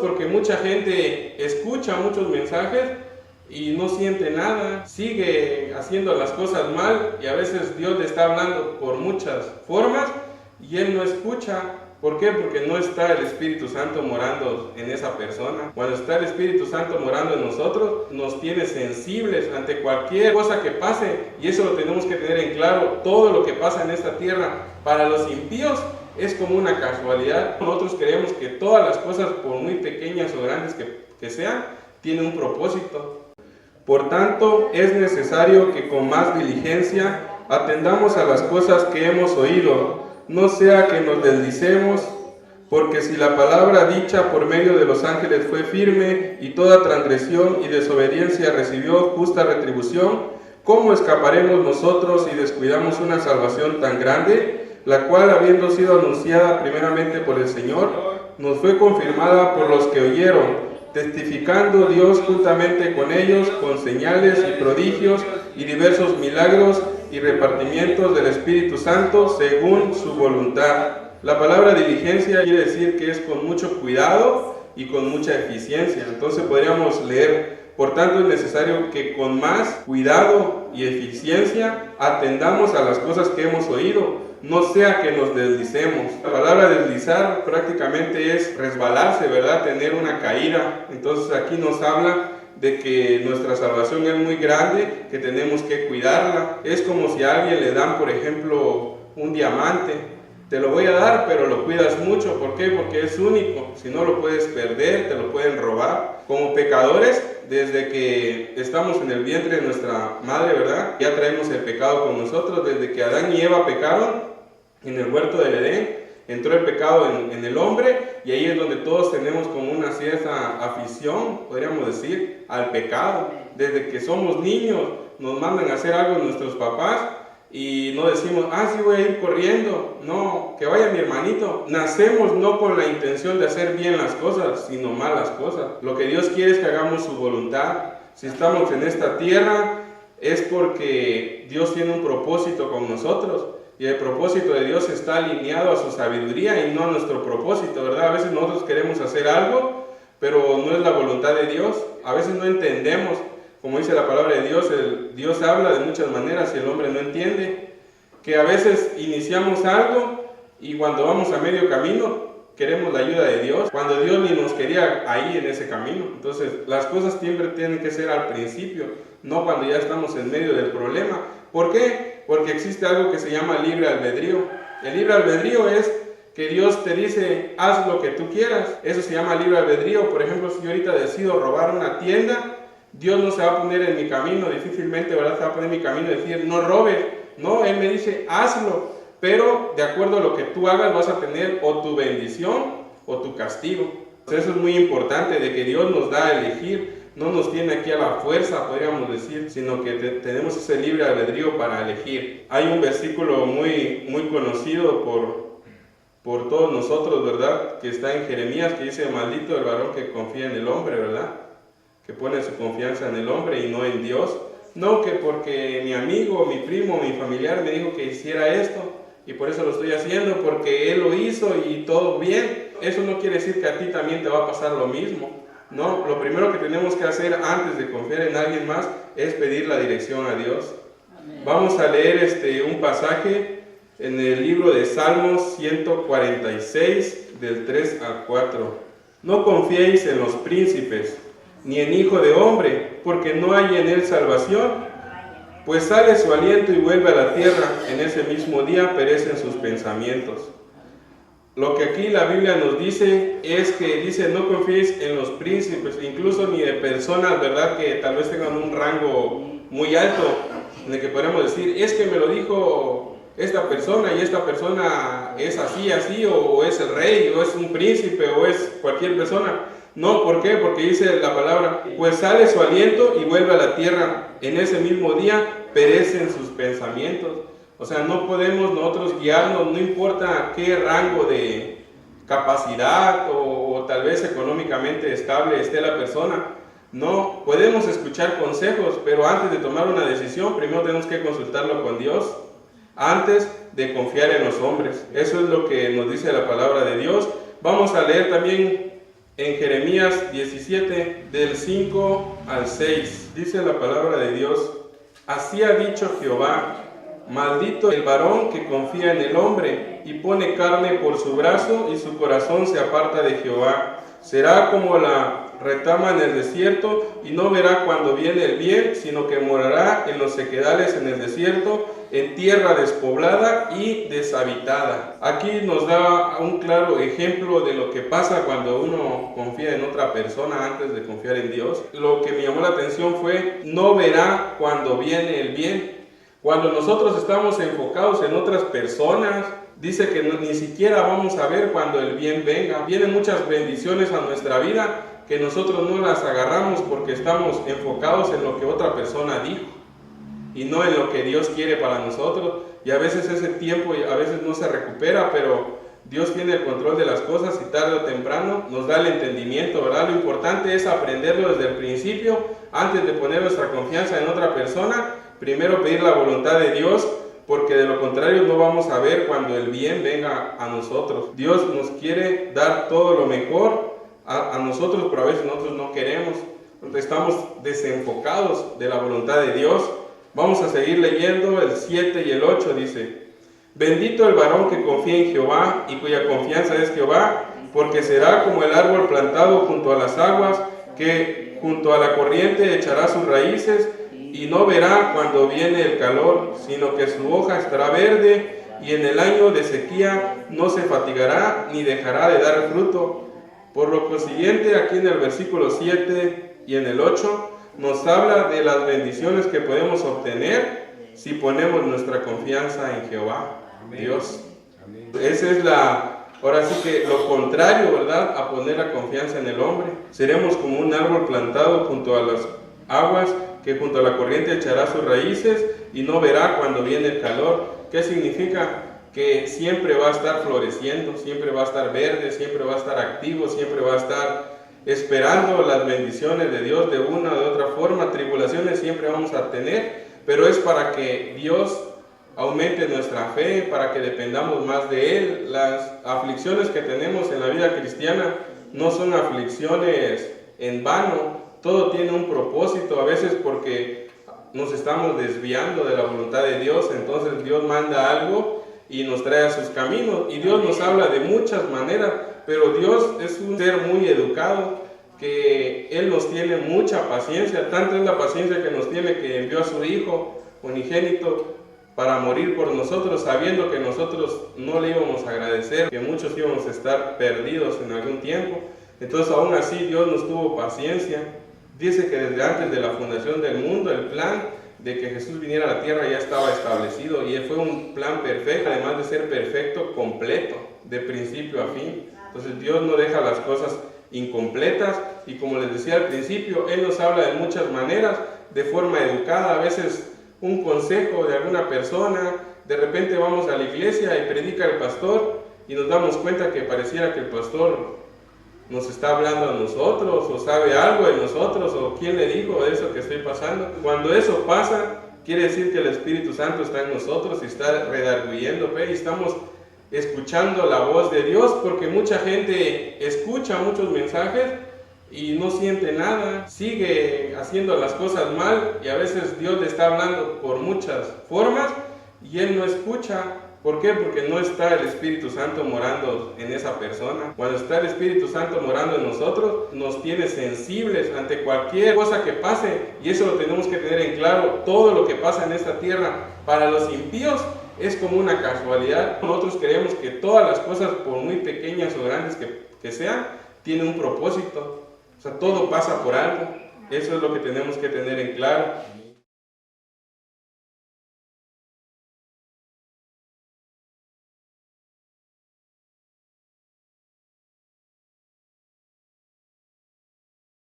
Porque mucha gente escucha muchos mensajes y no siente nada, sigue haciendo las cosas mal y a veces Dios le está hablando por muchas formas y él no escucha. ¿Por qué? Porque no está el Espíritu Santo morando en esa persona. Cuando está el Espíritu Santo morando en nosotros, nos tiene sensibles ante cualquier cosa que pase, y eso lo tenemos que tener en claro. Todo lo que pasa en esta tierra para los impíos es como una casualidad. Nosotros creemos que todas las cosas, por muy pequeñas o grandes que sean, tienen un propósito. Por tanto, es necesario que con más diligencia atendamos a las cosas que hemos oído, no sea que nos deslicemos, porque si la palabra dicha por medio de los ángeles fue firme, y toda transgresión y desobediencia recibió justa retribución, ¿cómo escaparemos nosotros si descuidamos una salvación tan grande, la cual, habiendo sido anunciada primeramente por el Señor, nos fue confirmada por los que oyeron, testificando Dios juntamente con ellos, con señales y prodigios y diversos milagros y repartimientos del Espíritu Santo según su voluntad? La palabra diligencia quiere decir que es con mucho cuidado y con mucha eficiencia. Entonces podríamos leer: por tanto es necesario que con más cuidado y eficiencia atendamos a las cosas que hemos oído, no sea que nos deslicemos. La palabra deslizar prácticamente es resbalarse, ¿verdad? Tener una caída. Entonces aquí nos habla de que nuestra salvación es muy grande, que tenemos que cuidarla. Es como si a alguien le dan, por ejemplo, un diamante. Te lo voy a dar, pero lo cuidas mucho. ¿Por qué? Porque es único. Si no, lo puedes perder, te lo pueden robar. Como pecadores, desde que estamos en el vientre de nuestra madre, ¿verdad? Ya traemos el pecado con nosotros. Desde que Adán y Eva pecaron en el huerto del Edén, entró el pecado en el hombre, y ahí es donde todos tenemos como una cierta afición, podríamos decir, al pecado. Desde que somos niños nos mandan a hacer algo nuestros papás y no decimos: sí, voy a ir corriendo, no, que vaya mi hermanito. Nacemos no con la intención de hacer bien las cosas, sino malas cosas. Lo que Dios quiere es que hagamos su voluntad. Si estamos en esta tierra es porque Dios tiene un propósito con nosotros. Y el propósito de Dios está alineado a su sabiduría y no a nuestro propósito, ¿verdad? A veces nosotros queremos hacer algo, pero no es la voluntad de Dios. A veces no entendemos, como dice la palabra de Dios, Dios habla de muchas maneras y el hombre no entiende. Que a veces iniciamos algo y cuando vamos a medio camino queremos la ayuda de Dios, cuando Dios ni nos quería ahí en ese camino. Entonces las cosas siempre tienen que ser al principio, no cuando ya estamos en medio del problema. ¿Por qué? Porque existe algo que se llama libre albedrío. El libre albedrío es que Dios te dice: haz lo que tú quieras. Eso se llama libre albedrío. Por ejemplo, si yo ahorita decido robar una tienda, Dios no se va a poner en mi camino, difícilmente, ¿verdad? Se va a poner en mi camino y decir: no robes. No, Él me dice: hazlo, pero de acuerdo a lo que tú hagas vas a tener o tu bendición o tu castigo. Entonces, eso es muy importante, de que Dios nos da a elegir. No nos tiene aquí a la fuerza, podríamos decir, sino que tenemos ese libre albedrío para elegir. Hay un versículo muy conocido por todos nosotros, ¿verdad? Que está en Jeremías, que dice: maldito el varón que confía en el hombre, ¿verdad? Que pone su confianza en el hombre y no en Dios. No, que porque mi amigo, mi primo, mi familiar me dijo que hiciera esto y por eso lo estoy haciendo, porque él lo hizo y todo bien. Eso no quiere decir que a ti también te va a pasar lo mismo. No, lo primero que tenemos que hacer antes de confiar en alguien más es pedir la dirección a Dios. Amén. Vamos a leer un pasaje en el libro de Salmos 146, del 3 al 4. No confiéis en los príncipes, ni en hijo de hombre, porque no hay en él salvación, pues sale su aliento y vuelve a la tierra, en ese mismo día perecen sus pensamientos. Lo que aquí la Biblia nos dice es que dice: no confíes en los príncipes, incluso ni de personas, ¿verdad?, que tal vez tengan un rango muy alto, en el que podemos decir: es que me lo dijo esta persona y esta persona es así, o es el rey, o es un príncipe, o es cualquier persona. No, ¿por qué? Porque dice la palabra: pues sale su aliento y vuelve a la tierra, en ese mismo día perecen sus pensamientos. O sea, no podemos nosotros guiarnos, no importa qué rango de capacidad o tal vez económicamente estable esté la persona. No, podemos escuchar consejos, pero antes de tomar una decisión, primero tenemos que consultarlo con Dios, antes de confiar en los hombres. Eso es lo que nos dice la palabra de Dios. Vamos a leer también en Jeremías 17, del 5 al 6. Dice la palabra de Dios: así ha dicho Jehová, maldito el varón que confía en el hombre y pone carne por su brazo y su corazón se aparta de Jehová. Será como la retama en el desierto y no verá cuando viene el bien, sino que morará en los sequedales en el desierto, en tierra despoblada y deshabitada. Aquí nos da un claro ejemplo de lo que pasa cuando uno confía en otra persona antes de confiar en Dios. Lo que me llamó la atención fue: no verá cuando viene el bien. Cuando nosotros estamos enfocados en otras personas, dice que ni siquiera vamos a ver cuando el bien venga. Vienen muchas bendiciones a nuestra vida que nosotros no las agarramos porque estamos enfocados en lo que otra persona dijo y no en lo que Dios quiere para nosotros. Y a veces ese tiempo a veces no se recupera, pero Dios tiene el control de las cosas y tarde o temprano nos da el entendimiento, ¿verdad? Lo importante es aprenderlo desde el principio, antes de poner nuestra confianza en otra persona. Primero pedir la voluntad de Dios, porque de lo contrario no vamos a ver cuando el bien venga a nosotros. Dios nos quiere dar todo lo mejor a nosotros, pero a veces nosotros no queremos. Estamos desenfocados de la voluntad de Dios. Vamos a seguir leyendo el 7 y el 8, dice: bendito el varón que confía en Jehová y cuya confianza es Jehová, porque será como el árbol plantado junto a las aguas, que junto a la corriente echará sus raíces, y no verá cuando viene el calor, sino que su hoja estará verde, y en el año de sequía no se fatigará, ni dejará de dar fruto. Por lo consiguiente, aquí en el versículo 7 y en el 8, nos habla de las bendiciones que podemos obtener si ponemos nuestra confianza en Jehová, Dios. Esa es ahora sí que lo contrario, ¿verdad?, a poner la confianza en el hombre. Seremos como un árbol plantado junto a las aguas, que junto a la corriente echará sus raíces y no verá cuando viene el calor. ¿Qué significa? Que siempre va a estar floreciendo, siempre va a estar verde, siempre va a estar activo, siempre va a estar esperando las bendiciones de Dios de una o de otra forma. Tribulaciones siempre vamos a tener, pero es para que Dios aumente nuestra fe, para que dependamos más de Él. Las aflicciones que tenemos en la vida cristiana no son aflicciones en vano. Todo tiene un propósito, a veces porque nos estamos desviando de la voluntad de Dios, entonces Dios manda algo y nos trae a sus caminos, y Dios nos habla de muchas maneras, pero Dios es un ser muy educado, que Él nos tiene mucha paciencia. Tanto es la paciencia que nos tiene, que envió a su Hijo unigénito para morir por nosotros, sabiendo que nosotros no le íbamos a agradecer, que muchos íbamos a estar perdidos en algún tiempo. Entonces aún así Dios nos tuvo paciencia. Dice que desde antes de la fundación del mundo, el plan de que Jesús viniera a la tierra ya estaba establecido, y fue un plan perfecto, además de ser perfecto, completo, de principio a fin. Entonces Dios no deja las cosas incompletas, y como les decía al principio, Él nos habla de muchas maneras, de forma educada. A veces un consejo de alguna persona, de repente vamos a la iglesia y predica el pastor y nos damos cuenta que pareciera que el pastor nos está hablando a nosotros, o sabe algo de nosotros, o quién le dijo eso que estoy pasando. Cuando eso pasa, quiere decir que el Espíritu Santo está en nosotros y está redarguyendo fe, y estamos escuchando la voz de Dios, porque mucha gente escucha muchos mensajes y no siente nada, sigue haciendo las cosas mal, y a veces Dios le está hablando por muchas formas y él no escucha. ¿Por qué? Porque no está el Espíritu Santo morando en esa persona. Cuando está el Espíritu Santo morando en nosotros, nos tiene sensibles ante cualquier cosa que pase, y eso lo tenemos que tener en claro. Todo lo que pasa en esta tierra para los impíos es como una casualidad. Nosotros creemos que todas las cosas, por muy pequeñas o grandes que sean, tienen un propósito. O sea, todo pasa por algo. Eso es lo que tenemos que tener en claro.